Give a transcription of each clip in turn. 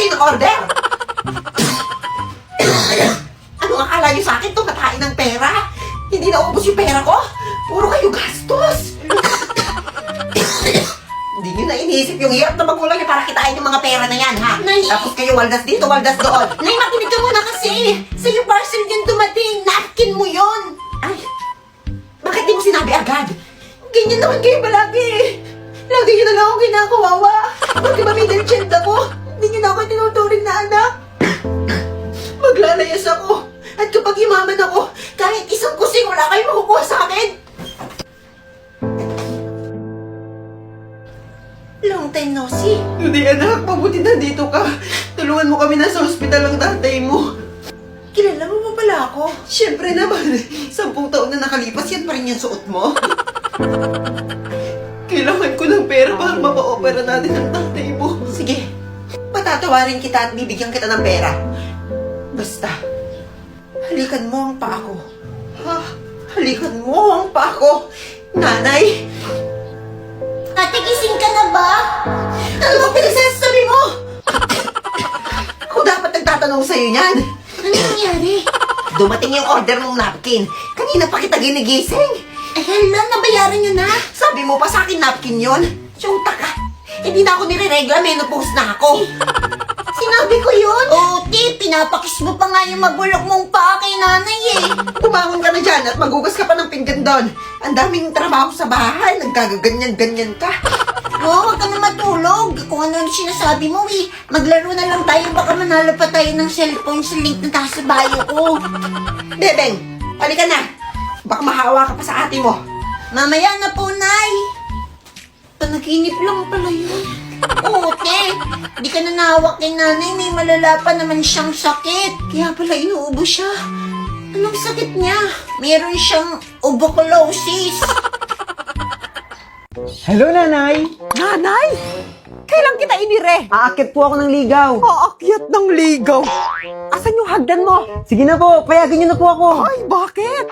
kayo ng order? Ano akala niyo sa akin to? Katain ng pera? Hindi naubos yung pera ko? Puro kayo gastos. Hindi niyo na iniisip yung hirap na magulang niyo para kitain yung mga pera na yan, ha? Nay! Tapos kayo waldas dito, waldas doon. Nay, makinig ka muna kasi. Sa yung parcel yan dumating. Napkin mo yon. Ay, bakit di mo sinabi agad? Ganyan naman kayo palagi. Lagi nyo na lang ako kinakawawa. Pag ba middle child ako, hindi nyo na ako tinuturing na anak. Maglalayas ako. At kapag yumaman ako, kahit isang kusing wala kayong makukuha sa akin. Long time no see. Hindi anak, mabuti na dito ka. Tulungan mo kami na sa ospital ang tatay mo. Kilala mo ba pala ako? Siyempre naman, 10 taon na nakalipas, yan pa rin yung suot mo. Kailangan ko ng pera para mapa-opera natin ang tatay mo. Sige, patatawarin kita at bibigyan kita ng pera. Basta, halikan mo ang paa ko. Ha? Halikan mo ang paa ko. Nanay! Ate, gising ka na ba? Ano ba pinagsasabi mo? Ako dapat nagtatanong sa'yo yan. Ano nangyari? Dumating yung order mong napkin. Kanina pa kita ginigising. Eh, hala, nabayaran nyo na? Sabi mo pa sa akin napkin yon? Syuta ka. Hindi na ako nire-regla, menopause na ako. Sinabi ko yun? Oo, Ti, pinapakis mo pa nga yung magulok mong paa kay nanay eh. Bumangon ka na dyan at magugas ka pa ng pinggan doon. Ang daming trabaho sa bahay, nagkagaganyan-ganyan ka. Oo, huwag ka na matulog. Kung ano yung sinasabi mo eh. Maglaro na lang tayo, baka manalo pa tayo ng cellphone sa link na taas sa bayo ko. Bebeng, halika na. Baka mahawa ka pa sa ate mo. Mamaya na po, Nay. Panaginip lang pala yun. Oo, Te. Di ka na nahawak kay nanay. May malala pa naman siyang sakit. Kaya pala inuubo siya. Anong sakit niya? Meron siyang tuberculosis. Hello, Nanay! Nanay! Kailan kita inire? Aakit po ako ng ligaw. Aakyat ng ligaw. Asan yung hagdan mo? Sige na po, payagan niyo na po ako. Ay, bakit?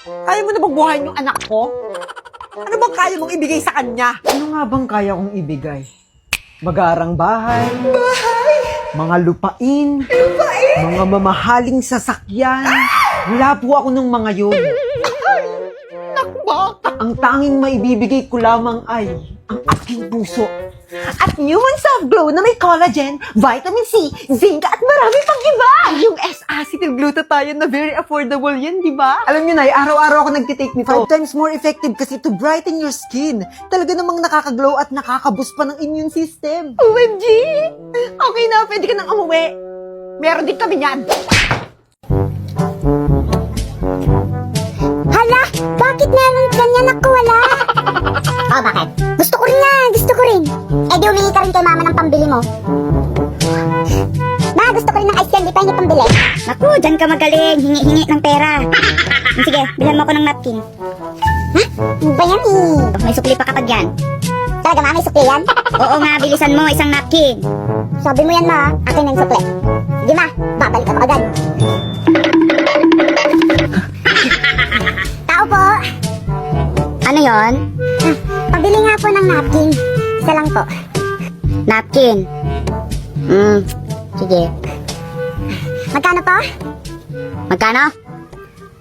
Kaya mo na bang buhayin yung anak ko? Ano bang kaya mong ibigay sa kanya? Ano nga bang kaya kong ibigay? Magarang bahay, mga lupain, mga mamahaling sasakyan. Wala po ako ng mga yun. Ang tanging maibibigay ko lamang ay ang aking puso. At Human Soft Glow na may collagen, vitamin C, zinc at marami pang iba. Yung S-acetylglutathione na very affordable yan, di ba? Alam niyo, Nay, araw-araw ako nagtitake nito. 5 times more effective kasi to brighten your skin. Talaga namang nakakaglow at nakakaboost pa ng immune system. OMG! Okay na, pwede ka nang umuwi. Meron din kami niyan. Hala, bakit meron ganyan ako wala? Oh, bakit? Gusto ko rin yan, gusto ko rin. Eh di humingi ka rin kay mama ng pambili mo. Ma, gusto ko rin ng ice candy, pa hindi pambili. Naku, dyan ka magaling, hingi-hingi ng pera. Sige, bilhan mo ako ng napkin. Ha? Ano ba yan eh? May sukli pa kapag yan. Talaga ma, may sukli yan? Oo nga, bilisan mo, isang napkin. Sabi mo yan ma, akin ang sukli. Di ma, babalik ako agad. Tao po. Ano yon? Pabili nga po ng napkin. Isa lang po. Napkin. Sige. Magkano po? Magkano?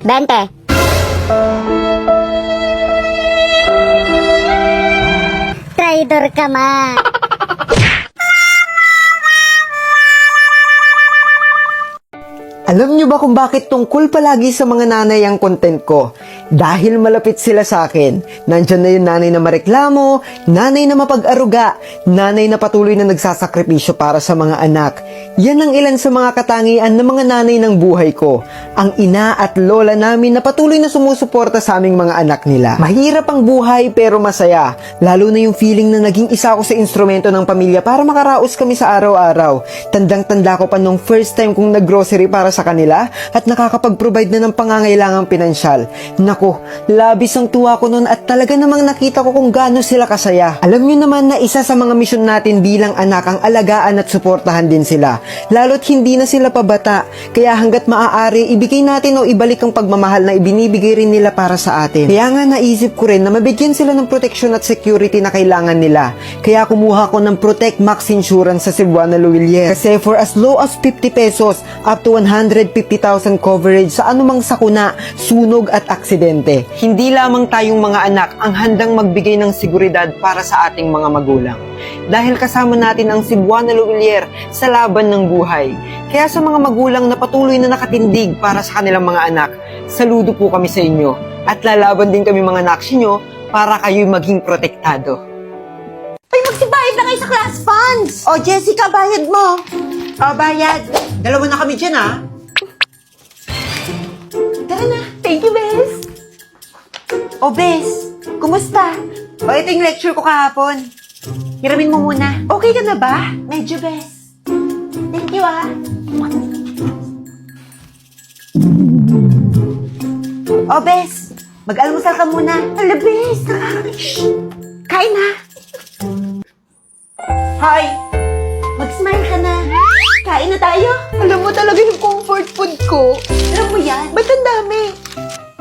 20. Traidor ka, ma. Alam niyo ba kung bakit tungkol palagi sa mga nanay ang content ko? Dahil malapit sila sa akin. Nandyan na yung nanay na mareklamo, nanay na mapag-aruga, nanay na patuloy na nagsasakripisyo para sa mga anak. Yan ang ilan sa mga katangian ng mga nanay ng buhay ko. Ang ina at lola namin na patuloy na sumusuporta sa aming mga anak nila. Mahirap ang buhay pero masaya. Lalo na yung feeling na naging isa ako sa instrumento ng pamilya para makaraos kami sa araw-araw. Tandang-tanda ko pa nung first time kong nag-grocery para sa sa kanila at nakakapag-provide na ng pangangailangang pinansyal. Nako, labis ang tuwa ko noon at talaga namang nakita ko kung gaano sila kasaya. Alam nyo naman na isa sa mga misyon natin bilang anak ang alagaan at suportahan din sila. Lalo't hindi na sila pabata, kaya hanggat maaari, ibigay natin o ibalik ang pagmamahal na ibinibigay rin nila para sa atin. Kaya nga naisip ko rin na mabigyan sila ng protection at security na kailangan nila. Kaya kumuha ko ng Protect Max Insurance sa Cebuana Luwilier. Kasi for as low as 50 pesos up to 150,000 coverage sa anumang sakuna, sunog at aksidente. Hindi lamang tayong mga anak ang handang magbigay ng seguridad para sa ating mga magulang. Dahil kasama natin ang Cebuana Luwilier sa laban ng buhay. Kaya sa mga magulang na patuloy na nakatindig para sa kanilang mga anak, saludo po kami sa inyo. At lalaban din kami mga naksi nyo para kayo'y maging protektado. Ay, magsibayad na kayo sa class funds! O, Jessica, bayad mo. O, bayad. Dalawa na kami dyan, ha? Tara na. Thank you, Bes. O, Bes, kumusta? O, ito yung lecture ko kahapon. Hiramin mo muna. Okay ka na ba? Medyo, Bes. Thank you, ah. O, Bes, mag-almusal ka muna. Ala, Bes, kain na. Hi! Mag-smile ka na. Kain na tayo. Alam mo talaga yung comfort food ko. Alam mo yan? Ba't ang dami?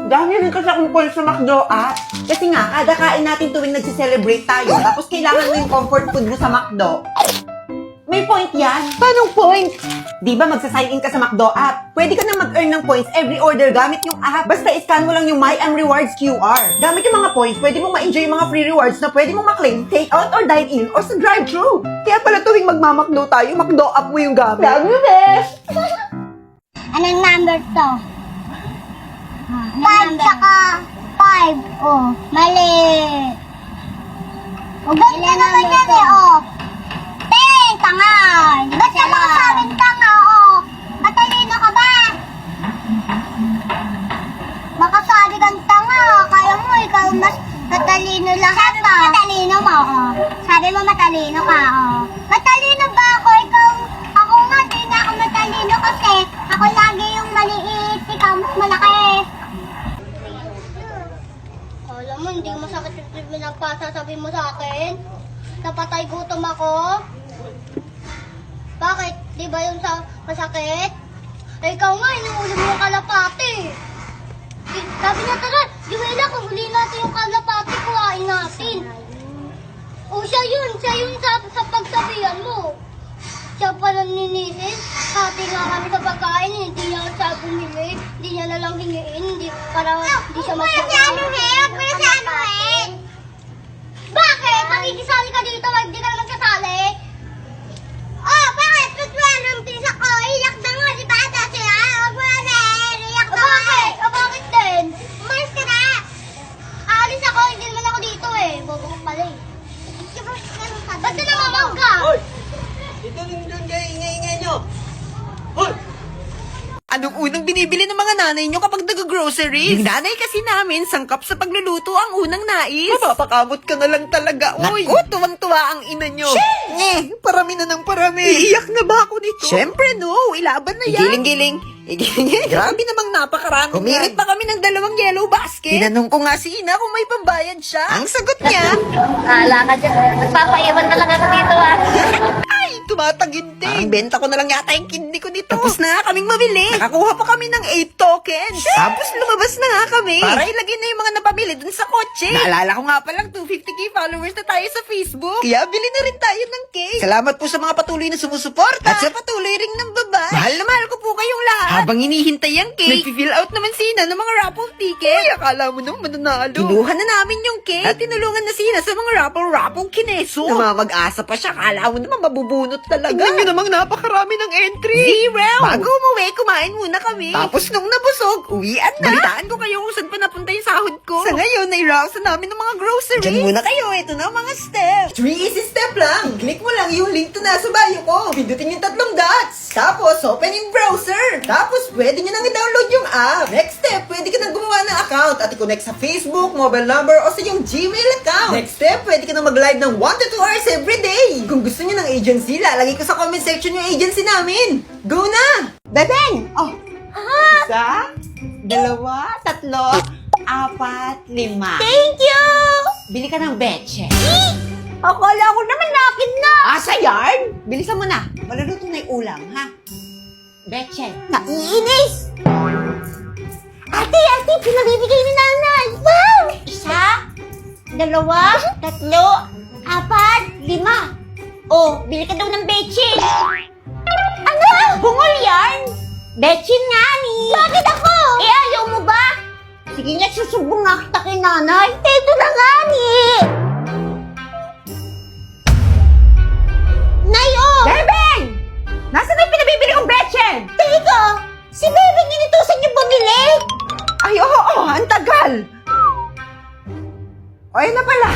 Dami rin kasi akong call sa McDo app. Kasi nga, kada kain natin tuwing nagsi-celebrate tayo, tapos kailangan mo yung comfort food mo sa McDo. May point yan. Paanong point? Di ba magsa-sign in ka sa McDo app? Pwede ka na mag-earn ng points every order gamit yung app. Basta iscan mo lang yung My Rewards QR. Gamit yung mga points, pwede mong ma-enjoy yung mga free rewards na pwede mong ma-claim, take out or dine in or sa drive-thru. Kaya pala tuwing magmamakdo tayo, McDo app mo yung gamit. Love you, Bes! Anong number to? 5 tsaka 5. Oh, mali. O, ganyan naman yan eh, oh. Ting, tanga. Ba't ka magsabing tanga, oh? Matalino ka ba? Makasabi kang tanga. Kaya mo, ikaw mas matalino lahat, ah. Sabi mo matalino mo, oh. Sabi mo matalino ka, oh. Matalino ba ako? Ako nga, di na ako matalino kasi ako lagi yung maliit, ikaw mas malaki. Alam mo, hindi masakit yung pinagpasasabi mo sa akin. Napatay gutom ako. Bakit? Di ba yung masakit? Eh, ikaw nga, inuulim mo yung kalapati. Sabi niya, tara, Juela, kung huli natin yung kalapati, kuhain natin. O, siya yun sa pagsabihan mo. Siya pala ninisin, hati nga kami sa pagkain, hindi niya siya bumili, hindi niya nalang hingiin, para hindi siya magsasabi. Bakit? Makikisali ka dito, hindi ka na magsasali? Oh, bakit? Tutwala ng pisa ko, iyak na nga, di ba? Dati huwag mo na iyak na nga. Bakit? Bakit din? Umalis ka na. Aalis ako, hindi naman ako dito eh. Bobo ko pala eh. Ba't ka namamangga? Ito rin doon kayo, ingay-ingay nyo. Hoy! Anong unang binibili ng mga nanay nyo kapag nag-groceries? Yung nanay kasi namin, sangkap sa pagluluto ang unang nais. Mapapakamot ka na lang talaga, uy. Naku, tuwang-tuwa ang ina nyo. Parami na ng parami. Iiyak na ba ako nito? Siyempre, no. Ilaban na yan. Giling-giling. Grabe namang napakarami. Kumirit pa kami ng 2 yellow basket. Tinanong ko nga si Ina kung may pambayad siya. Ang sagot niya, Kala ka dyan. Nagpapaiwan talaga ako dito, ah. ay, tumataginting. Parang benta ko na lang yata yung kidney ko dito. Tapos na nga kaming mamili. Nakakuha pa kami ng 8 tokens. Tapos lumabas na nga kami. Para ilagay na yung mga napamili dun sa kotse. Naalala ko nga palang 250k followers na tayo sa Facebook. Kaya bili na rin tayo ng cake. Salamat po sa mga patuloy na sumusuporta. At sa patuloy ring ng baba. Mahal na mahal ko po kayong lahat. Habang hinihintay ang cake, nag-fill out naman si Ina ng mga raffle ticket. Uy, akala mo naman mananalo. Kinuha na namin yung cake. At tinulungan na si Ina sa mga raffle kineso. Namamag-asa pa siya. Akala mo naman mabubunot talaga. Tingnan nyo namang napakarami ng entry. 0. Bago umuwi, kumain muna kami. Tapos nung nabusog, uwian na. Balitaan ko kayo kung saan pa napunta yung sahod ko. Sa ngayon, nai-rouse na namin ng mga groceries. Diyan muna kayo. Ito na ang mga steps. 3 easy step lang. Click mo lang yung link to nasa bio ko. Pindutin yung 3 dots. Tapos, open yung browser. Tapos, pwede nyo nang i-download yung app. Next step, pwede ka nang gumawa ng account at i-connect sa Facebook, mobile number, o sa yung Gmail account. Next step, pwede ka nang mag-live ng 1 to 2 hours every day. Kung gusto nyo ng agency, lalagay ko sa comment section yung agency namin. Go na! Bebeng! Oh, Isa, dalawa, tatlo, apat, lima. Thank you! Bili ka ng betche. Akala ko naman nakin na. Sa yard? Bilisan mo na. Maluluto na yung ulam, ha? Betche. Naiinis! Ate, pinabibigay ni nanay. Wow! Isa, dalawa, tatlo, apat, lima. Oh, bili ka daw ng betchin. Ano? Bungol yan? Betchin nga ni. Bakit ako? Ayaw mo ba? Sige nga, susubong nga kita kay nanay. Ito na nga ni. Nay, oh! Bebeng! Nasaan na yung pinabibili kong betche? Teka! Si Bebeng inutusan niyo bumili? Ay, oo, ang tagal. O, ayun na pala.